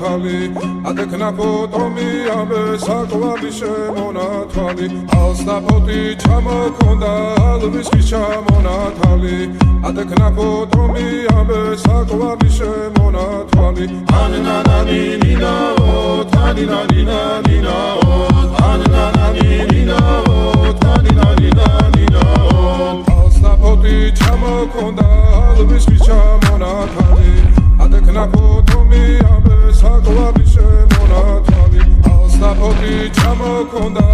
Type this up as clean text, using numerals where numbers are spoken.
მონათალი ადექნა ფოტომი ამე საკვალი შემონათვალი ალსნაფოტი ჩამოქონდა ალვისის ჩამონათალი ადექნა ფოტომი ამე საკვალი შემონათვალი ანანანინინაო თანინანინანინაო ანანანინინაო თანინანინანინაო ალსნაფოტი ჩამოქონდა ალვისის ჩამონათალი ადექნა ფოტომი ამე საკვალი შემონათვალი ალსნაფოტი ჩამოქონდა